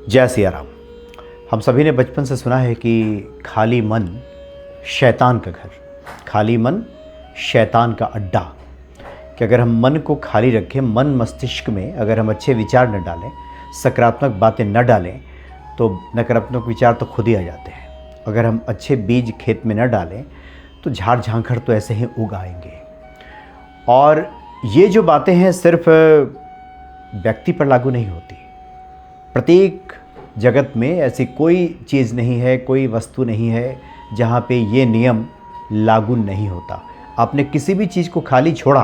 जय सिया राम। हम सभी ने बचपन से सुना है कि खाली मन शैतान का घर, खाली मन शैतान का अड्डा। कि अगर हम मन को खाली रखें, मन मस्तिष्क में अगर हम अच्छे विचार न डालें, सकारात्मक बातें न डालें, तो नकारात्मक विचार तो खुद ही आ जाते हैं। अगर हम अच्छे बीज खेत में न डालें तो झाड़ झांखड़ तो ऐसे ही उग आएंगे। और ये जो बातें हैं सिर्फ व्यक्ति पर लागू नहीं होती। प्रत्येक जगत में ऐसी कोई चीज़ नहीं है, कोई वस्तु नहीं है जहाँ पे ये नियम लागू नहीं होता। आपने किसी भी चीज़ को खाली छोड़ा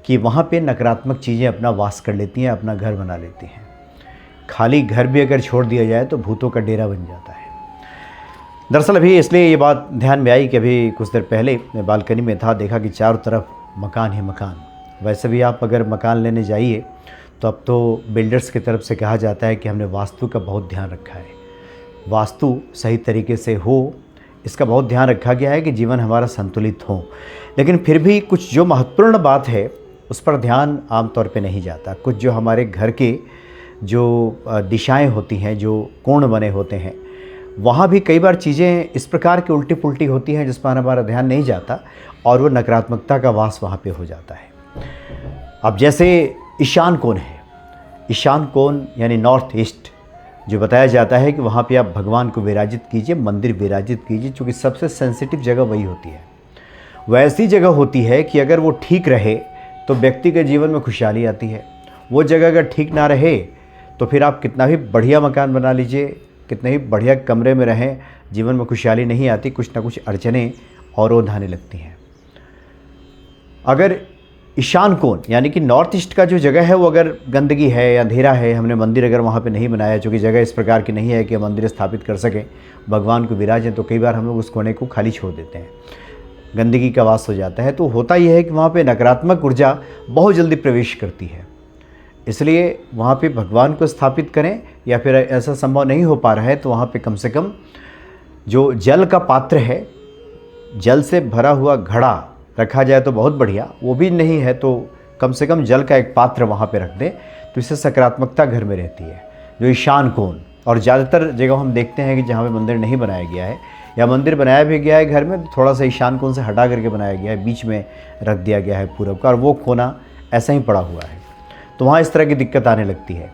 कि वहाँ पे नकारात्मक चीज़ें अपना वास कर लेती हैं, अपना घर बना लेती हैं। खाली घर भी अगर छोड़ दिया जाए तो भूतों का डेरा बन जाता है। दरअसल अभी इसलिए ये बात ध्यान में आई कि अभी कुछ देर पहले मैं बालकनी में था, देखा कि चारों तरफ मकान ही मकान। वैसे भी आप अगर मकान लेने जाइए तो अब तो बिल्डर्स की तरफ से कहा जाता है कि हमने वास्तु का बहुत ध्यान रखा है, वास्तु सही तरीके से हो, इसका बहुत ध्यान रखा गया है कि जीवन हमारा संतुलित हो। लेकिन फिर भी कुछ जो महत्वपूर्ण बात है उस पर ध्यान आमतौर पे नहीं जाता। कुछ जो हमारे घर के जो दिशाएं होती हैं, जो कोण बने होते हैं, वहाँ भी कई बार चीज़ें इस प्रकार की उल्टी पुल्टी होती हैं जिस पर हमारा ध्यान नहीं जाता और वो नकारात्मकता का वास वहाँ पे हो जाता है। अब जैसे ईशान कोण है, ईशान कोण यानी नॉर्थ ईस्ट, जो बताया जाता है कि वहाँ पे आप भगवान को विराजित कीजिए, मंदिर विराजित कीजिए, क्योंकि सबसे सेंसिटिव जगह वही होती है। वैसी जगह होती है कि अगर वो ठीक रहे तो व्यक्ति के जीवन में खुशहाली आती है। वो जगह अगर ठीक ना रहे तो फिर आप कितना भी बढ़िया मकान बना लीजिए, कितने ही बढ़िया कमरे में रहें, जीवन में खुशहाली नहीं आती, कुछ ना कुछ अड़चनें और रोध आने लगती हैं। अगर ईशान कोण यानी कि नॉर्थ ईस्ट का जो जगह है वो अगर गंदगी है या अंधेरा है, हमने मंदिर अगर वहाँ पे नहीं बनाया, चूँकि जगह इस प्रकार की नहीं है कि मंदिर स्थापित कर सकें, भगवान को विराजें, तो कई बार हम लोग उस कोने को खाली छोड़ देते हैं, गंदगी का वास हो जाता है। तो होता यह है कि वहाँ पे नकारात्मक ऊर्जा बहुत जल्दी प्रवेश करती है। इसलिए वहाँ पे भगवान को स्थापित करें, या फिर ऐसा संभव नहीं हो पा रहा है तो वहाँ पे कम से कम जो जल का पात्र है, जल से भरा हुआ घड़ा रखा जाए तो बहुत बढ़िया, वो भी नहीं है तो कम से कम जल का एक पात्र वहाँ पे रख दें, तो इससे सकारात्मकता घर में रहती है। जो ईशान कोण, और ज़्यादातर जगह हम देखते हैं कि जहाँ पे मंदिर नहीं बनाया गया है या मंदिर बनाया भी गया है घर में तो थोड़ा सा ईशान कोण से हटा करके बनाया गया है, बीच में रख दिया गया है पूरब का, और वो कोना ऐसा ही पड़ा हुआ है, तो वहाँ इस तरह की दिक्कत आने लगती है।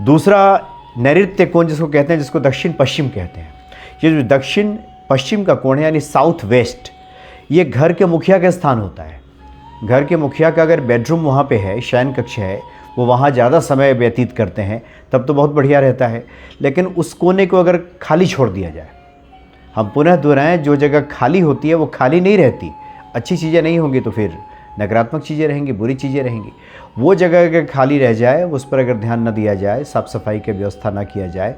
दूसरा नैऋत्य कोण जिसको कहते हैं, जिसको दक्षिण पश्चिम कहते हैं, ये जो दक्षिण पश्चिम का कोण है यानी साउथ वेस्ट, ये घर के मुखिया का स्थान होता है। घर के मुखिया का अगर बेडरूम वहाँ पे है, शयन कक्ष है, वो वहाँ ज़्यादा समय व्यतीत करते हैं, तब तो बहुत बढ़िया रहता है। लेकिन उस कोने को अगर खाली छोड़ दिया जाए, हम पुनः दोहराएं, जो जगह खाली होती है वो खाली नहीं रहती, अच्छी चीज़ें नहीं होंगी तो फिर नकारात्मक चीज़ें रहेंगी, बुरी चीज़ें रहेंगी। वो जगह अगर खाली रह जाए, उस पर अगर ध्यान न दिया जाए, साफ़ सफाई की व्यवस्था न किया जाए,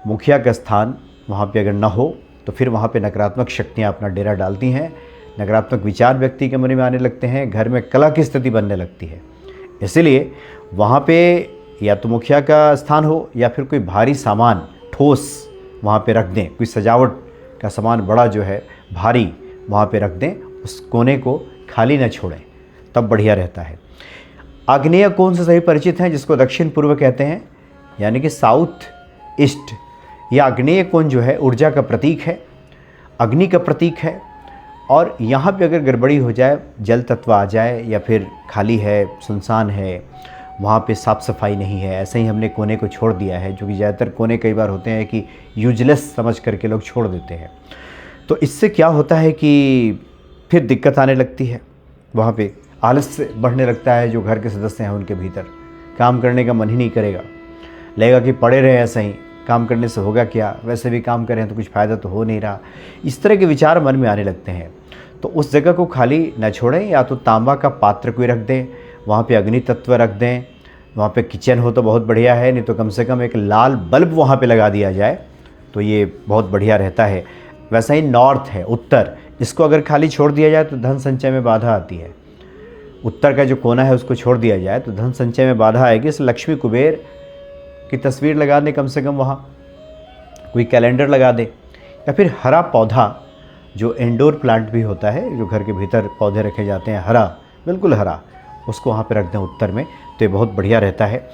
मुखिया का स्थान वहाँ पे अगर न हो तो फिर वहाँ पे नकारात्मक शक्तियाँ अपना डेरा डालती हैं, नकारात्मक विचार व्यक्ति के मन में आने लगते हैं, घर में कलह की स्थिति बनने लगती है। इसीलिए वहाँ पे या तो मुखिया का स्थान हो या फिर कोई भारी सामान ठोस वहाँ पे रख दें, कोई सजावट का सामान बड़ा जो है भारी वहाँ पे रख दें, उस कोने को खाली न छोड़ें, तब बढ़िया रहता है। आग्नेय कोण से सभी परिचित हैं, जिसको दक्षिण पूर्व कहते हैं, यानी कि साउथ ईस्ट। यह आग्नेय कोण जो है ऊर्जा का प्रतीक है, अग्नि का प्रतीक है, और यहाँ पे अगर गड़बड़ी हो जाए, जल तत्व आ जाए या फिर खाली है, सुनसान है, वहाँ पे साफ़ सफाई नहीं है, ऐसे ही हमने कोने को छोड़ दिया है, जो कि ज़्यादातर कोने कई बार होते हैं कि यूजलेस समझ करके लोग छोड़ देते हैं, तो इससे क्या होता है कि फिर दिक्कत आने लगती है। वहाँ पे आलस्य बढ़ने लगता है, जो घर के सदस्य हैं उनके भीतर काम करने का मन ही नहीं करेगा, लगेगा कि पड़े रहे ऐसे ही, काम करने से होगा क्या, वैसे भी काम करें तो कुछ फ़ायदा तो हो नहीं रहा, इस तरह के विचार मन में आने लगते हैं। तो उस जगह को खाली न छोड़ें, या तो तांबा का पात्र कोई रख दें, वहाँ पे अग्नि तत्व रख दें, वहाँ पे किचन हो तो बहुत बढ़िया है, नहीं तो कम से कम एक लाल बल्ब वहाँ पे लगा दिया जाए तो ये बहुत बढ़िया रहता है। वैसा ही नॉर्थ है, उत्तर, इसको अगर खाली छोड़ दिया जाए तो धन संचय में बाधा आती है। उत्तर का जो कोना है उसको छोड़ दिया जाए तो धन संचय में बाधा आएगी। इस लक्ष्मी कुबेर की तस्वीर लगा दें, कम से कम वहाँ कोई कैलेंडर लगा दे, या फिर हरा पौधा जो इंडोर प्लांट भी होता है, जो घर के भीतर पौधे रखे जाते हैं, हरा, बिल्कुल हरा, उसको वहाँ पे रख दें उत्तर में, तो ये बहुत बढ़िया रहता है।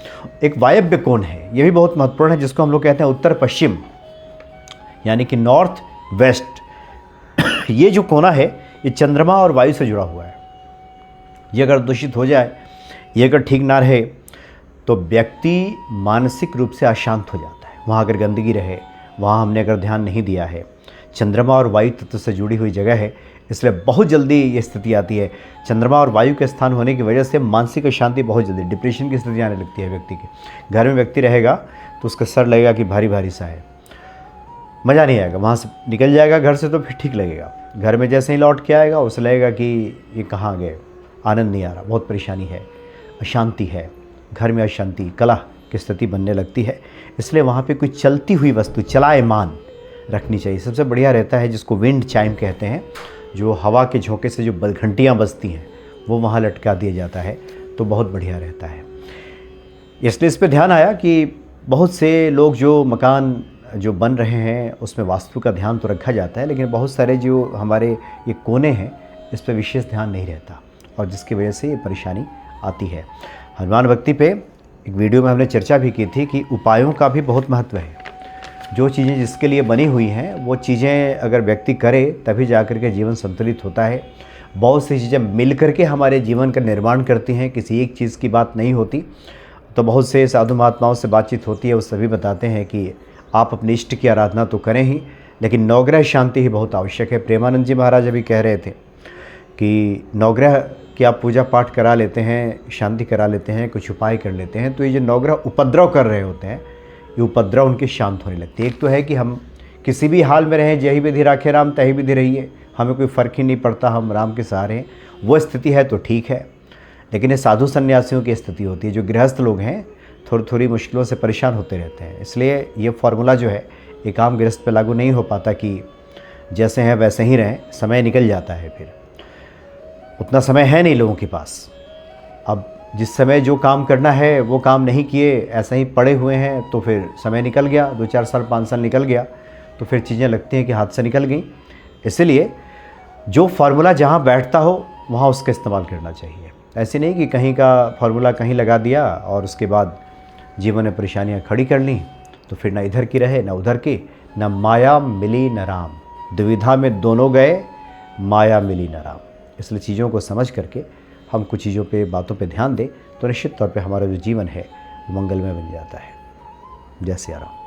एक वायव्य कोण है, ये भी बहुत महत्वपूर्ण है, जिसको हम लोग कहते हैं उत्तर पश्चिम, यानी कि नॉर्थ वेस्ट। ये जो कोना है ये चंद्रमा और वायु से जुड़ा हुआ है। ये अगर दूषित हो जाए, ये अगर ठीक ना रहे, तो व्यक्ति मानसिक रूप से अशांत हो जाता है। वहाँ अगर गंदगी रहे, वहाँ हमने अगर ध्यान नहीं दिया है, चंद्रमा और वायु तत्व से जुड़ी हुई जगह है, इसलिए बहुत जल्दी ये स्थिति आती है। चंद्रमा और वायु के स्थान होने की वजह से मानसिक अशांति बहुत जल्दी, डिप्रेशन की स्थिति आने लगती है व्यक्ति के। घर में व्यक्ति रहेगा तो उसका सर लगेगा कि भारी भारी सा है, मज़ा नहीं आएगा। वहाँ से निकल जाएगा घर से तो फिर ठीक लगेगा। घर में जैसे ही लौट के आएगा उसे लगेगा कि ये कहाँ गए, आनंद नहीं आ रहा, बहुत परेशानी है, अशांति है, घर में अशांति, कलह की स्थिति बनने लगती है। इसलिए वहाँ पे कोई चलती हुई वस्तु चलायमान रखनी चाहिए। सबसे बढ़िया रहता है जिसको विंड चाइम कहते हैं, जो हवा के झोंके से जो घंटियाँ बजती हैं वो वहाँ लटका दिया जाता है, तो बहुत बढ़िया रहता है। इसलिए इस पर ध्यान आया कि बहुत से लोग जो मकान जो बन रहे हैं उसमें वास्तु का ध्यान तो रखा जाता है, लेकिन बहुत सारे जो हमारे ये कोने हैं इस पर विशेष ध्यान नहीं रहता, और जिसकी वजह से ये परेशानी आती है। हनुमान भक्ति पे एक वीडियो में हमने चर्चा भी की थी कि उपायों का भी बहुत महत्व है। जो चीज़ें जिसके लिए बनी हुई हैं वो चीज़ें अगर व्यक्ति करे तभी जा कर के जीवन संतुलित होता है। बहुत सी चीज़ें मिल कर के हमारे जीवन का निर्माण करती हैं, किसी एक चीज़ की बात नहीं होती। तो बहुत से साधु महात्माओं से बातचीत होती है, वो सभी बताते हैं कि आप अपने इष्ट की आराधना तो करें ही, लेकिन नवग्रह शांति ही बहुत आवश्यक है। प्रेमानंद जी महाराज अभी कह रहे थे कि नवग्रह की आप पूजा पाठ करा लेते हैं, शांति करा लेते हैं, कुछ उपाय कर लेते हैं, तो ये जो नवग्रह उपद्रव कर रहे होते हैं, ये उपद्रव उनके शांत होने लगते हैं। एक तो है कि हम किसी भी हाल में रहें, जही विधि राखे राम तही विधि रहिए, हमें कोई फ़र्क ही नहीं पड़ता, हम राम के सहारे हैं, वो स्थिति है तो ठीक है। लेकिन ये साधु सन्यासियों की स्थिति होती है, जो गृहस्थ लोग हैं थोड़ी थोड़ी मुश्किलों से परेशान होते रहते हैं। इसलिए ये फार्मूला जो है एक आम गृहस्थ पे लागू नहीं हो पाता कि जैसे हैं वैसे ही रहें, समय निकल जाता है, फिर उतना समय है नहीं लोगों के पास। अब जिस समय जो काम करना है वो काम नहीं किए, ऐसे ही पड़े हुए हैं, तो फिर समय निकल गया, 2-4 साल 5 साल निकल गया, तो फिर चीज़ें लगती हैं कि हाथ से निकल गई। इसलिए जो फार्मूला जहाँ बैठता हो वहाँ उसका इस्तेमाल करना चाहिए। ऐसे नहीं कि कहीं का फार्मूला कहीं लगा दिया और उसके बाद जीवन में परेशानियाँ खड़ी कर लीं, तो फिर ना इधर की रहे ना उधर की, न माया मिली न राम, दुविधा में दोनों गए, माया मिली न राम। इसलिए चीज़ों को समझ करके हम कुछ चीज़ों पे, बातों पे ध्यान दें तो निश्चित तौर पे हमारा जो जीवन है वो मंगलमय बन जाता है। जय सिया राम।